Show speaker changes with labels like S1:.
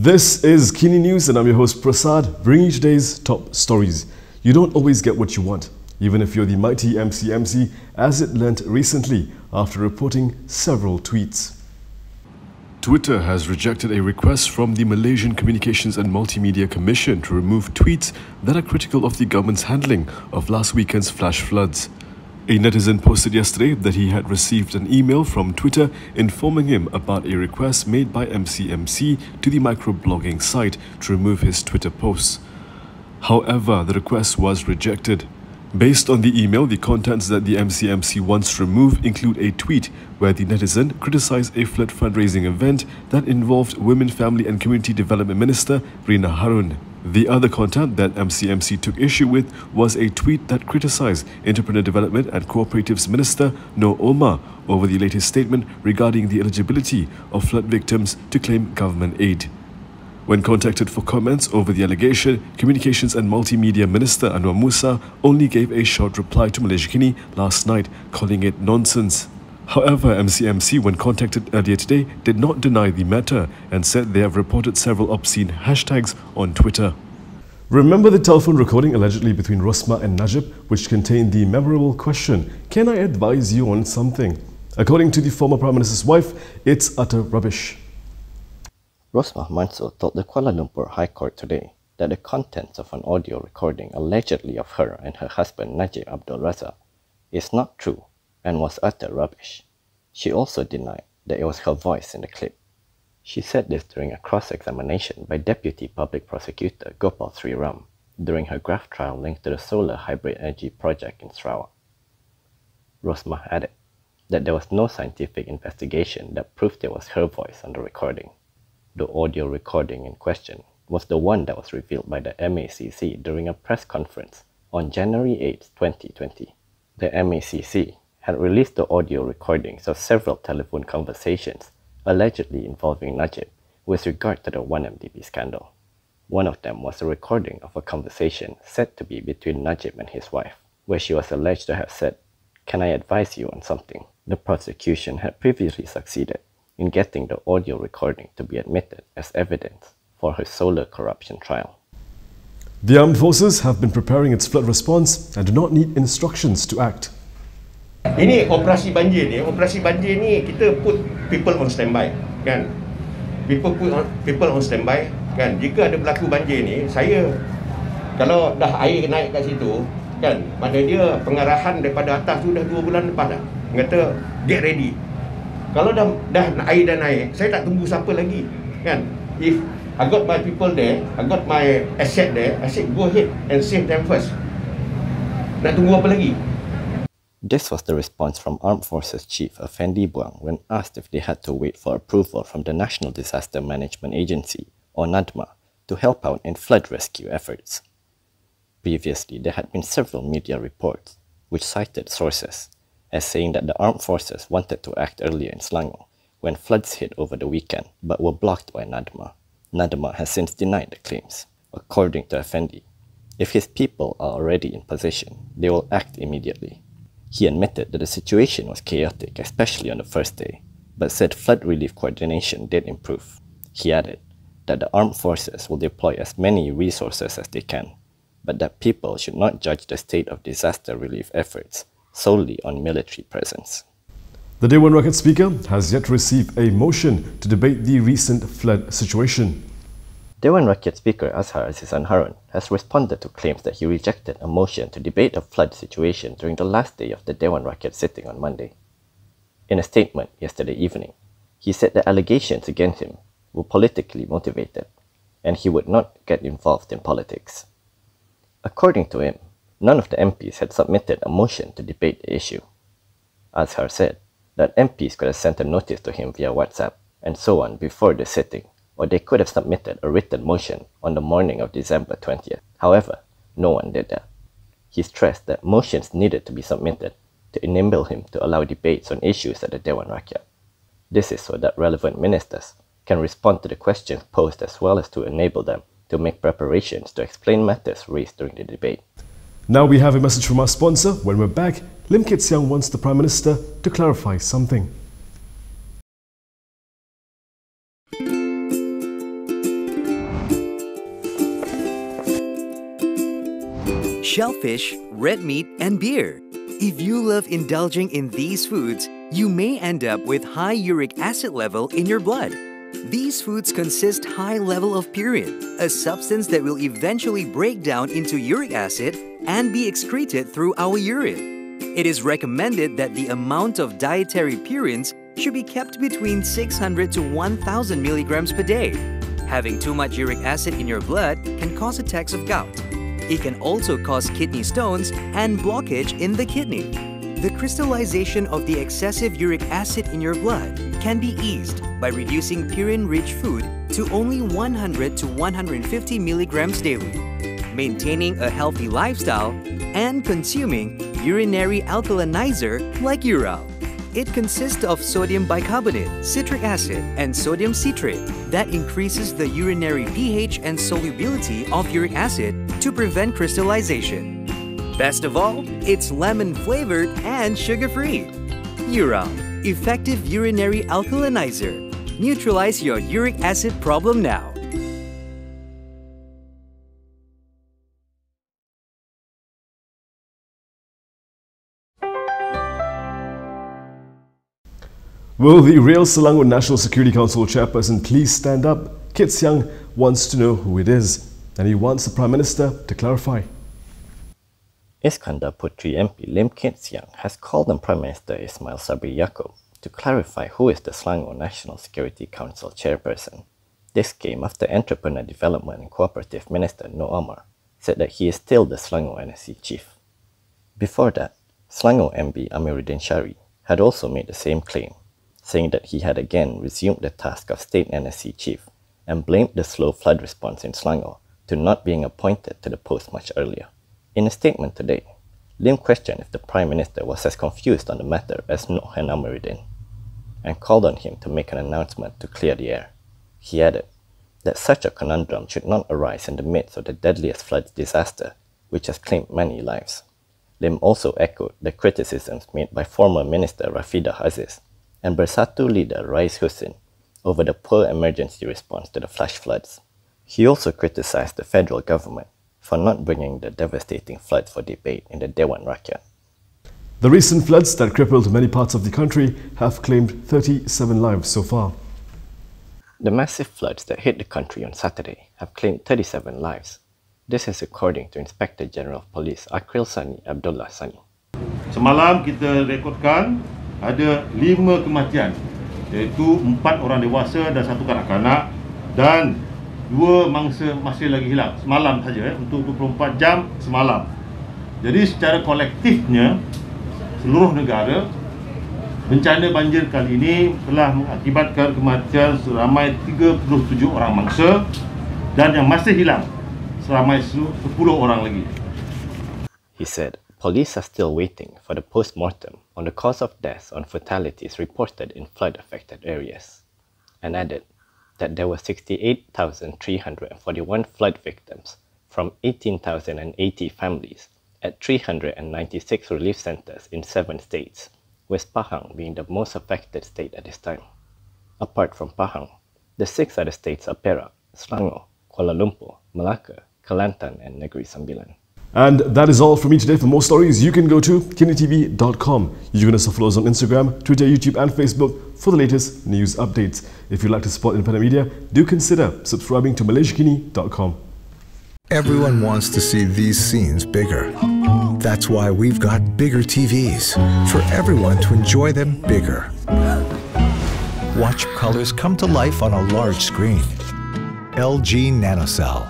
S1: This is Kini News and I'm your host Prasad, bringing you today's top stories. You don't always get what you want, even if you're the mighty MCMC, as it learnt recently after reporting several tweets. Twitter has rejected a request from the Malaysian Communications and Multimedia Commission to remove tweets that are critical of the government's handling of last weekend's flash floods. A netizen posted yesterday that he had received an email from Twitter informing him about a request made by MCMC to the microblogging site to remove his Twitter posts. However, the request was rejected. Based on the email, the contents that the MCMC wants to remove include a tweet where the netizen criticized a flood fundraising event that involved Women, Family and Community Development Minister Rina Harun. The other content that MCMC took issue with was a tweet that criticized Entrepreneur Development and Cooperatives Minister Noor Omar over the latest statement regarding the eligibility of flood victims to claim government aid. When contacted for comments over the allegation, Communications and Multimedia Minister Anwar Musa only gave a short reply to Malaysia Kini last night, calling it nonsense. However, MCMC, when contacted earlier today, did not deny the matter and said they have reported several obscene hashtags on Twitter. Remember the telephone recording allegedly between Rosmah and Najib, which contained the memorable question, "Can I advise you on something?" According to the former Prime Minister's wife, it's utter rubbish.
S2: Rosmah Mansor told the Kuala Lumpur High Court today that the contents of an audio recording allegedly of her and her husband Najib Abdul Razak is not true and was utter rubbish. She also denied that it was her voice in the clip. She said this during a cross-examination by Deputy Public Prosecutor Gopal Sri Ram during her graft trial linked to the solar hybrid energy project in Sarawak. Rosmah added that there was no scientific investigation that proved it was her voice on the recording. The audio recording in question was the one that was revealed by the MACC during a press conference on January 8, 2020. The MACC had released the audio recordings of several telephone conversations allegedly involving Najib with regard to the 1MDB scandal. One of them was a recording of a conversation said to be between Najib and his wife, where she was alleged to have said, "Can I advise you on something?" The prosecution had previously succeeded in getting the audio recording to be admitted as evidence for her solar corruption trial.
S1: The armed forces have been preparing its flood response and do not need instructions to act.
S3: Ini operasi banjir ni kita put people on standby, kan? People on standby, kan? Jika ada berlaku banjir ni, saya kalau dah air naik kat situ, kan? Pada dia pengarahan daripada atas tu dah 2 bulan lepas dah. Kata get ready. Kalau dah air dah naik, saya tak tunggu siapa lagi, kan? If I got my people there, I got my asset there, I said go ahead and save them first. Nak tunggu apa lagi?
S2: This was the response from Armed Forces Chief Effendi Buang when asked if they had to wait for approval from the National Disaster Management Agency, or NADMA, to help out in flood rescue efforts. Previously, there had been several media reports which cited sources as saying that the armed forces wanted to act earlier in Selangor when floods hit over the weekend but were blocked by NADMA. NADMA has since denied the claims. According to Effendi, if his people are already in position, they will act immediately. He admitted that the situation was chaotic, especially on the first day, but said flood relief coordination did improve. He added that the armed forces will deploy as many resources as they can, but that people should not judge the state of disaster relief efforts solely on military presence.
S1: The Dewan Rakyat Speaker has yet to receive a motion to debate the recent flood situation.
S2: Dewan Rakyat Speaker Azhar Azizan Harun has responded to claims that he rejected a motion to debate the flood situation during the last day of the Dewan Rakyat sitting on Monday. In a statement yesterday evening, he said the allegations against him were politically motivated and he would not get involved in politics. According to him, none of the MPs had submitted a motion to debate the issue. Azhar said that MPs could have sent a notice to him via WhatsApp and so on before the sitting, or they could have submitted a written motion on the morning of December 20th. However, no one did that. He stressed that motions needed to be submitted to enable him to allow debates on issues at the Dewan Rakyat. This is so that relevant ministers can respond to the questions posed as well as to enable them to make preparations to explain matters raised during the debate.
S1: Now we have a message from our sponsor. When we're back, Lim Kit Siang wants the Prime Minister to clarify something.
S4: shellfish, red meat, and beer. If you love indulging in these foods, you may end up with high uric acid level in your blood. These foods consist high level of purine, a substance that will eventually break down into uric acid and be excreted through our urine. It is recommended that the amount of dietary purines should be kept between 600 to 1000 milligrams per day. Having too much uric acid in your blood can cause attacks of gout. It can also cause kidney stones and blockage in the kidney. The crystallization of the excessive uric acid in your blood can be eased by reducing purine-rich food to only 100 to 150 milligrams daily, maintaining a healthy lifestyle, and consuming urinary alkalinizer like Ural. It consists of sodium bicarbonate, citric acid, and sodium citrate that increases the urinary pH and solubility of uric acid to prevent crystallization. Best of all, it's lemon-flavored and sugar-free. Ural, effective urinary alkalinizer. Neutralize your uric acid problem now.
S1: Will the real Selangor National Security Council chairperson please stand up? Kit Siang wants to know who it is, and he wants the Prime Minister to clarify.
S2: Iskandar Puteri MP Lim Kit Siang has called on Prime Minister Ismail Sabri Yaakob to clarify who is the Selangor National Security Council chairperson. This came after Entrepreneur Development and Cooperative Minister Noor Omar said that he is still the Selangor NSC chief. Before that, Selangor MB Amiruddin Shari had also made the same claim, saying that he had again resumed the task of State NSC Chief and blamed the slow flood response in Selangor to not being appointed to the post much earlier. In a statement today, Lim questioned if the Prime Minister was as confused on the matter as Noor and Amiruddin, and called on him to make an announcement to clear the air. He added that such a conundrum should not arise in the midst of the deadliest flood disaster, which has claimed many lives. Lim also echoed the criticisms made by former Minister Rafidah Aziz and Bersatu leader Rais Hussein over the poor emergency response to the flash floods. He also criticized the federal government for not bringing the devastating floods for debate in the Dewan Rakyat.
S1: The recent floods that crippled many parts of the country have claimed 37 lives so far.
S2: The massive floods that hit the country on Saturday have claimed 37 lives. This is according to Inspector General of Police Akril Sani Abdullah Sani.
S5: Semalam kita rekodkan ada 5 kematian, iaitu 4 orang dewasa dan 1 kanak-kanak, dan 2 mangsa masih lagi hilang semalam saja, untuk 24 jam semalam. Jadi secara kolektifnya seluruh negara, bencana banjir kali ini telah mengakibatkan kematian seramai 37 orang mangsa dan yang masih hilang seramai 10 orang lagi.
S2: He said police are still waiting for the post-mortem on the cause of deaths on fatalities reported in flood-affected areas, and added that there were 68,341 flood victims from 18,080 families at 396 relief centers in 7 states, with Pahang being the most affected state at this time. Apart from Pahang, the 6 other states are Perak, Selangor, Kuala Lumpur, Melaka, Kelantan and Negeri Sembilan.
S1: And that is all from me today. For more stories, you can go to KiniTV.com. You can also follow us on Instagram, Twitter, YouTube and Facebook for the latest news updates. If you'd like to support independent media, do consider subscribing to MalaysiaKini.com.
S6: Everyone wants to see these scenes bigger. That's why we've got bigger TVs, for everyone to enjoy them bigger. Watch colors come to life on a large screen. LG NanoCell.